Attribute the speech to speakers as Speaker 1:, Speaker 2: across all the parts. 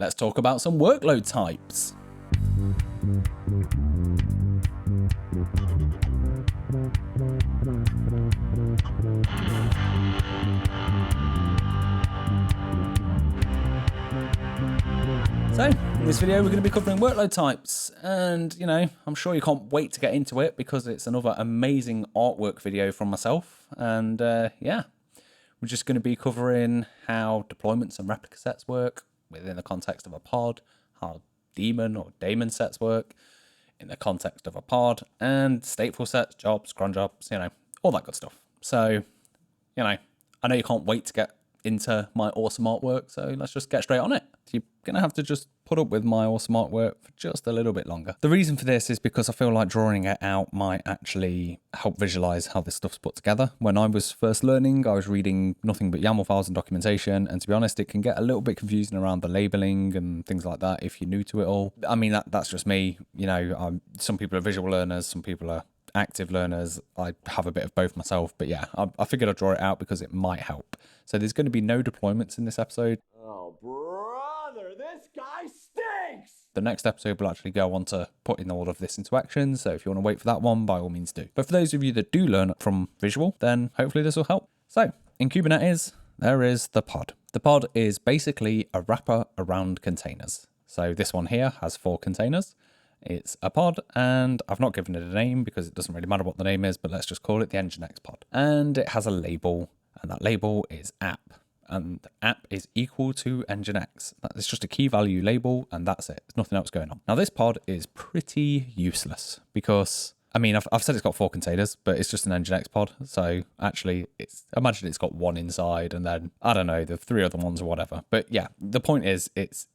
Speaker 1: let's talk about some workload types. So, in this video, we're going to be covering workload types, and I'm sure you can't wait to get into it because it's another amazing artwork video from myself. And yeah, we're just going to be covering how deployments and replica sets work within the context of a pod, how daemon or DaemonSets work in the context of a pod, and StatefulSets, jobs, CronJobs, all that good stuff. So, I know you can't wait to get into my awesome artwork, so let's just get straight on it. You're going to have to just put up with my awesome artwork for just a little bit longer. The reason for this is because I feel like drawing it out might actually help visualize how this stuff's put together. When I was first learning, I was reading nothing but YAML files and documentation, and to be honest, it can get a little bit confusing around the labeling and things like that if you're new to it all. I mean, that's just me. Some people are visual learners, some people are active learners. I have a bit of both myself, but yeah, I figured I'd draw it out because it might help. So there's going to be no deployments in this episode.
Speaker 2: Oh, brother, this guy stinks!
Speaker 1: The next episode will actually go on to putting all of this into action, so if you want to wait for that one, by all means do. But for those of you that do learn from visual, then hopefully this will help. So, in Kubernetes, there is the pod. The pod is basically a wrapper around containers. So this one here has 4 containers. It's a pod, and I've not given it a name because it doesn't really matter what the name is, but let's just call it the Nginx pod. And it has a label, and that label is app. And app is equal to Nginx. It's just a key value label, and that's it. There's nothing else going on. Now, this pod is pretty useless because, I mean, I've said it's got 4 containers, but it's just an Nginx pod. So actually, imagine it's got 1 inside, and then, I don't know, the 3 other ones or whatever. But yeah, the point is, it's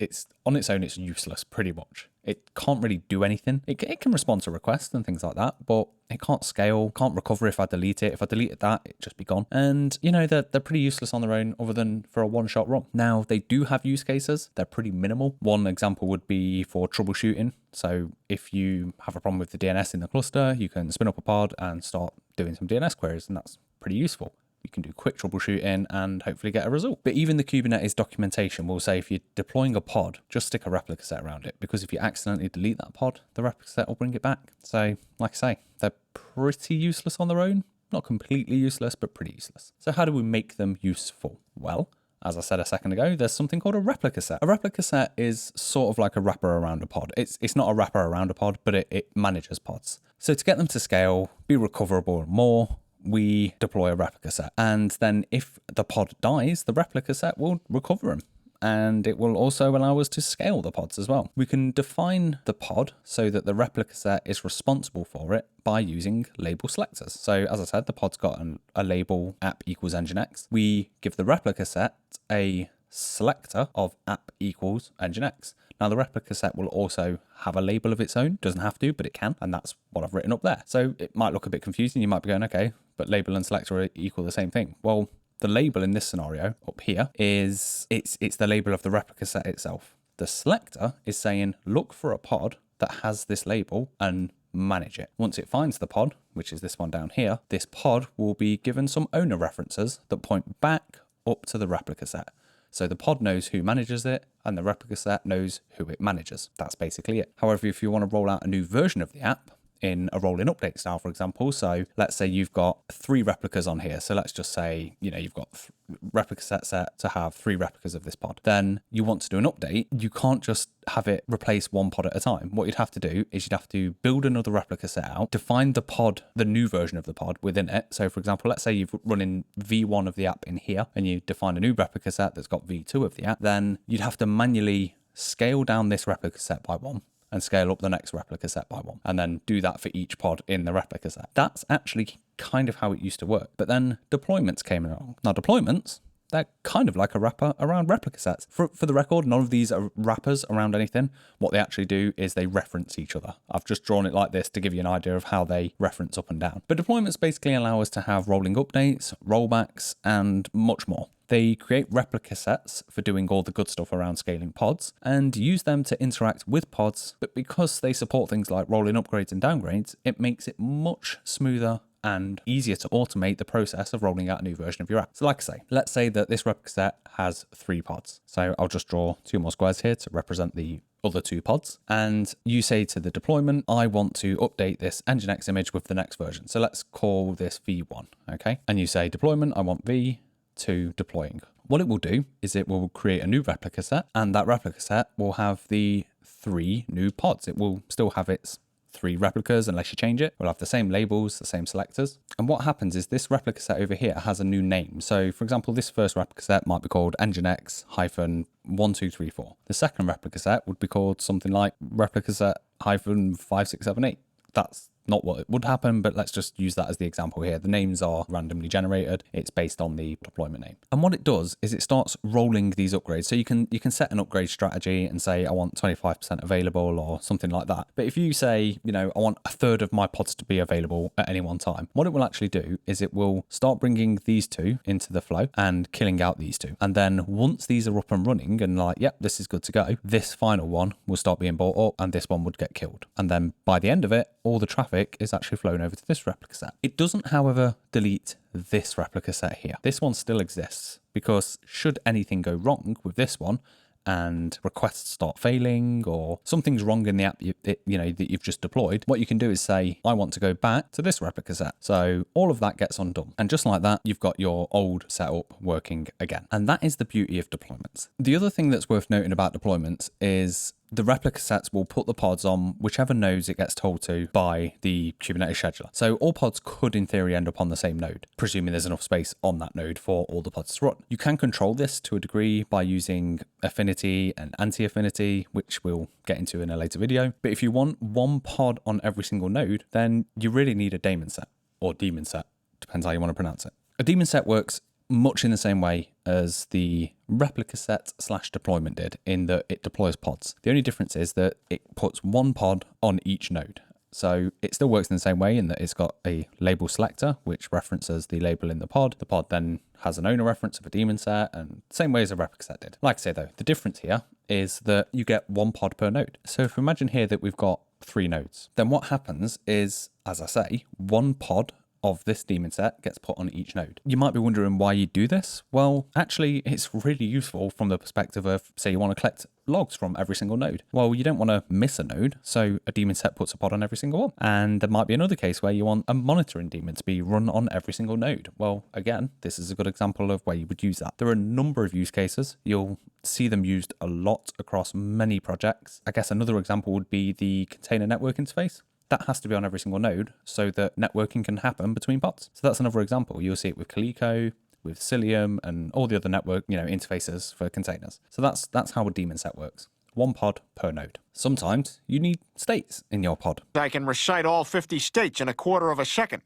Speaker 1: on its own, it's useless pretty much. It can't really do anything. It can respond to requests and things like that, but it can't scale, can't recover if I delete it. If I deleted that, it'd just be gone. And, they're pretty useless on their own other than for a one-shot run. Now, they do have use cases. They're pretty minimal. One example would be for troubleshooting. So if you have a problem with the DNS in the cluster, you can spin up a pod and start doing some DNS queries, and that's pretty useful. You can do quick troubleshooting and hopefully get a result. But even the Kubernetes documentation will say if you're deploying a pod, just stick a replica set around it, because if you accidentally delete that pod, the replica set will bring it back. So like I say, they're pretty useless on their own. Not completely useless, but pretty useless. So how do we make them useful? Well, as I said a second ago, there's something called a replica set. A replica set is sort of like a wrapper around a pod. It's not a wrapper around a pod, but it manages pods. So to get them to scale, be recoverable and more, we deploy a replica set. And then if the pod dies, the replica set will recover them. And it will also allow us to scale the pods as well. We can define the pod so that the replica set is responsible for it by using label selectors. So as I said, the pod's got a label app equals Nginx. We give the replica set a selector of app equals Nginx. Now the replica set will also have a label of its own. Doesn't have to, but it can. And that's what I've written up there. So it might look a bit confusing. You might be going, okay, but label and selector equal the same thing. Well, the label in this scenario up here is it's the label of the replica set itself. The selector is saying, look for a pod that has this label and manage it. Once it finds the pod, which is this one down here, this pod will be given some owner references that point back up to the replica set. So the pod knows who manages it, and the replica set knows who it manages. That's basically it. However, if you want to roll out a new version of the app in a rolling update style, for example, so let's say you've got 3 replicas on here. So let's just say, you've got replica set to have 3 replicas of this pod. Then you want to do an update. You can't just have it replace one pod at a time. What you'd have to do is you'd have to build another replica set out, define the pod, the new version of the pod within it. So for example, let's say you've running V1 of the app in here and you define a new replica set that's got V2 of the app. Then you'd have to manually scale down this replica set by 1 and scale up the next replica set by 1, and then do that for each pod in the replica set. That's actually kind of how it used to work. But then deployments came along. Now deployments, they're kind of like a wrapper around replica sets. For the record, none of these are wrappers around anything. What they actually do is they reference each other. I've just drawn it like this to give you an idea of how they reference up and down. But deployments basically allow us to have rolling updates, rollbacks, and much more. They create replica sets for doing all the good stuff around scaling pods and use them to interact with pods. But because they support things like rolling upgrades and downgrades, it makes it much smoother and easier to automate the process of rolling out a new version of your app. So like I say, let's say that this ReplicaSet has 3 pods. So I'll just draw 2 more squares here to represent the other 2 pods. And you say to the deployment, I want to update this Nginx image with the next version. So let's call this V1, okay? And you say deployment, I want V to deploying. What it will do is it will create a new replica set, and that replica set will have the 3 new pods. It will still have its 3 replicas unless you change it. We'll have the same labels, the same selectors. And what happens is this replica set over here has a new name. So for example, this first replica set might be called Nginx-1234. The second replica set would be called something like ReplicaSet-5678. That's not what it would happen, but let's just use that as the example here. The names are randomly generated. It's based on the deployment name. And what it does is it starts rolling these upgrades. So you can set an upgrade strategy and say, I want 25% available or something like that. But if you say, you know, I want a third of my pods to be available at any one time, what it will actually do is it will start bringing these 2 into the flow and killing out these 2. And then once these are up and running and like, yep, this is good to go, this final one will start being brought up and this one would get killed. And then by the end of it, all the traffic is actually flown over to this replica set. It doesn't, however, delete this replica set here. This one still exists because should anything go wrong with this one and requests start failing or something's wrong in the app that you've just deployed, what you can do is say, I want to go back to this replica set. So all of that gets undone. And just like that, you've got your old setup working again. And that is the beauty of deployments. The other thing that's worth noting about deployments is the replica sets will put the pods on whichever nodes it gets told to by the Kubernetes scheduler. So all pods could in theory end up on the same node, presuming there's enough space on that node for all the pods to run. You can control this to a degree by using affinity and anti-affinity, which we'll get into in a later video. But if you want one pod on every single node, then you really need a DaemonSet or DaemonSet, depends how you want to pronounce it. A DaemonSet works much in the same way as the ReplicaSet/deployment did in that it deploys pods. The only difference is that it puts one pod on each node. So it still works in the same way in that it's got a label selector, which references the label in the pod. The pod then has an owner reference of a DaemonSet, and same way as a ReplicaSet did. Like I say though, the difference here is that you get one pod per node. So if we imagine here that we've got 3 nodes, then what happens is, as I say, one pod of this DaemonSet gets put on each node. You might be wondering why you do this. Well, actually, it's really useful from the perspective of, say you want to collect logs from every single node. Well, you don't want to miss a node, so a DaemonSet puts a pod on every single one. And there might be another case where you want a monitoring daemon to be run on every single node. Well, again, this is a good example of where you would use that. There are a number of use cases. You'll see them used a lot across many projects. I guess another example would be the container network interface. That has to be on every single node so that networking can happen between pods. So that's another example. You'll see it with Calico, with Cilium, and all the other network, interfaces for containers. So that's how a DaemonSet works. One pod per node. Sometimes you need states in your pod.
Speaker 3: I can recite all 50 states in a quarter of a second.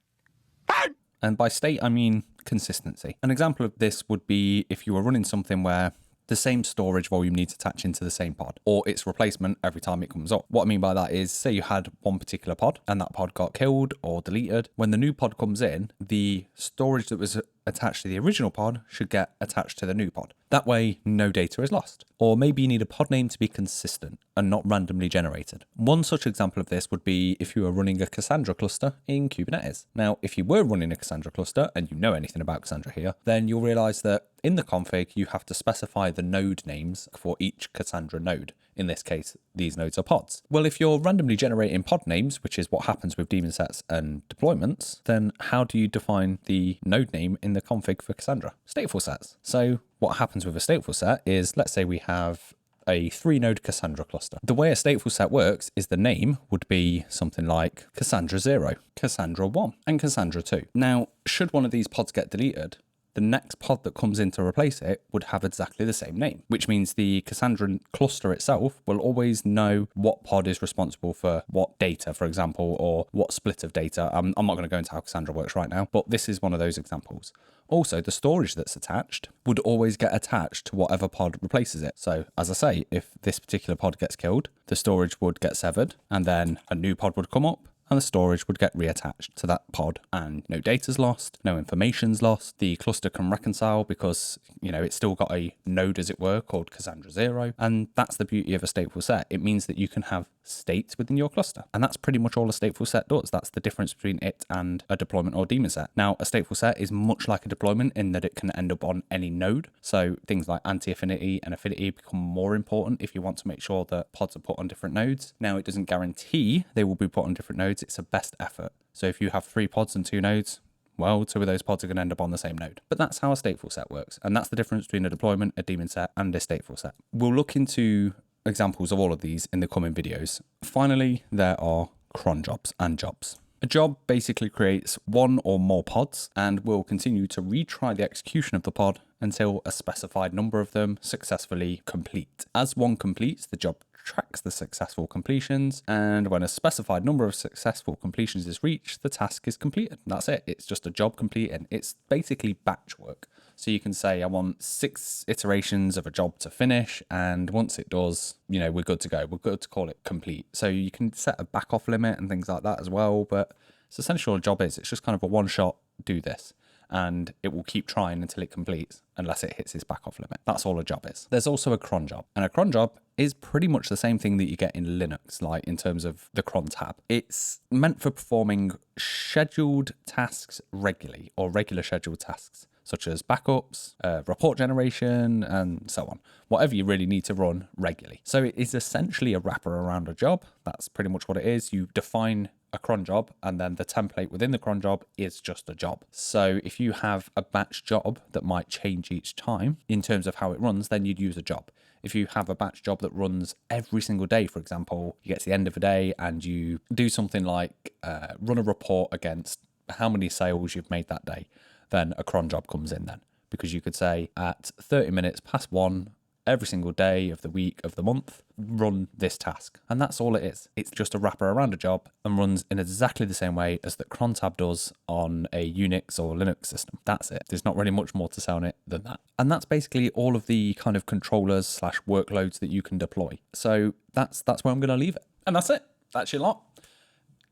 Speaker 1: And by state, I mean consistency. An example of this would be if you were running something where the same storage volume needs to attach into the same pod, or its replacement every time it comes up. What I mean by that is, say you had one particular pod and that pod got killed or deleted. When the new pod comes in, the storage that was attached to the original pod should get attached to the new pod. That way, no data is lost. Or maybe you need a pod name to be consistent and not randomly generated. One such example of this would be if you were running a Cassandra cluster in Kubernetes. Now, if you were running a Cassandra cluster and you know anything about Cassandra here, then you'll realize that in the config, you have to specify the node names for each Cassandra node. In this case, these nodes are pods. Well, if you're randomly generating pod names, which is what happens with DaemonSets and deployments, then how do you define the node name in the config for Cassandra? StatefulSets. So what happens with a StatefulSet is, let's say we have a 3-node Cassandra cluster. The way a StatefulSet works is the name would be something like Cassandra 0, Cassandra 1, and Cassandra 2. Now, should one of these pods get deleted, the next pod that comes in to replace it would have exactly the same name, which means the Cassandra cluster itself will always know what pod is responsible for what data, for example, or what split of data. I'm not going to go into how Cassandra works right now, but this is one of those examples. Also, the storage that's attached would always get attached to whatever pod replaces it. So, as I say, if this particular pod gets killed, the storage would get severed, and then a new pod would come up, and the storage would get reattached to that pod, and no data's lost, no information's lost. The cluster can reconcile because, it's still got a node, as it were, called Cassandra 0. And that's the beauty of a stateful set. It means that you can have states within your cluster. And that's pretty much all a stateful set does. That's the difference between it and a deployment or daemon set. Now, a stateful set is much like a deployment in that it can end up on any node. So things like anti-affinity and affinity become more important if you want to make sure that pods are put on different nodes. Now, it doesn't guarantee they will be put on different nodes. It's a best effort. So if you have 3 pods and 2 nodes, well, 2 of those pods are going to end up on the same node. But that's how a stateful set works. And that's the difference between a deployment, a daemon set, and a stateful set. We'll look into examples of all of these in the coming videos. Finally, there are cron jobs and jobs. A job basically creates 1 or more pods and will continue to retry the execution of the pod until a specified number of them successfully complete. As one completes, the job tracks the successful completions, and when a specified number of successful completions is reached, the task is completed. That's it. It's just a job completed. It's basically batch work. So you can say, I want 6 iterations of a job to finish, and once it does, we're good to go. We're good to call it complete. So you can set a back off limit and things like that as well, but it's essentially all a job is. It's just kind of a one shot, do this, and it will keep trying until it completes unless it hits its back off limit. That's all a job is. There's also a cron job, and a cron job is pretty much the same thing that you get in Linux, like in terms of the cron tab. It's meant for performing scheduled tasks regularly, or regular scheduled tasks, such as backups, report generation, and so on. Whatever you really need to run regularly. So it is essentially a wrapper around a job. That's pretty much what it is. You define a cron job, and then the template within the cron job is just a job. So if you have a batch job that might change each time in terms of how it runs, then you'd use a job. If you have a batch job that runs every single day, for example, you get to the end of a day and you do something like run a report against how many sales you've made that day, then a cron job comes in then. Because you could say at 30 minutes past 1, every single day of the week of the month, run this task. And that's all it is. It's just a wrapper around a job and runs in exactly the same way as the cron tab does on a Unix or Linux system. That's it. There's not really much more to say on it than that. And that's basically all of the kind of controllers / workloads that you can deploy. So that's where I'm going to leave it. And that's it. That's your lot.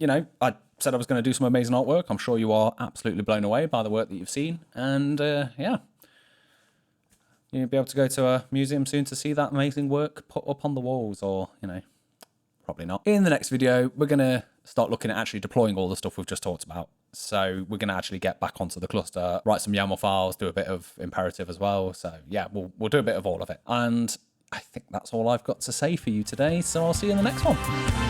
Speaker 1: I said I was going to do some amazing artwork. I'm sure you are absolutely blown away by the work that you've seen. And yeah. You'll be able to go to a museum soon to see that amazing work put up on the walls, or, probably not. In the next video, we're going to start looking at actually deploying all the stuff we've just talked about. So we're going to actually get back onto the cluster, write some YAML files, do a bit of imperative as well. So yeah, we'll do a bit of all of it. And I think that's all I've got to say for you today. So I'll see you in the next one.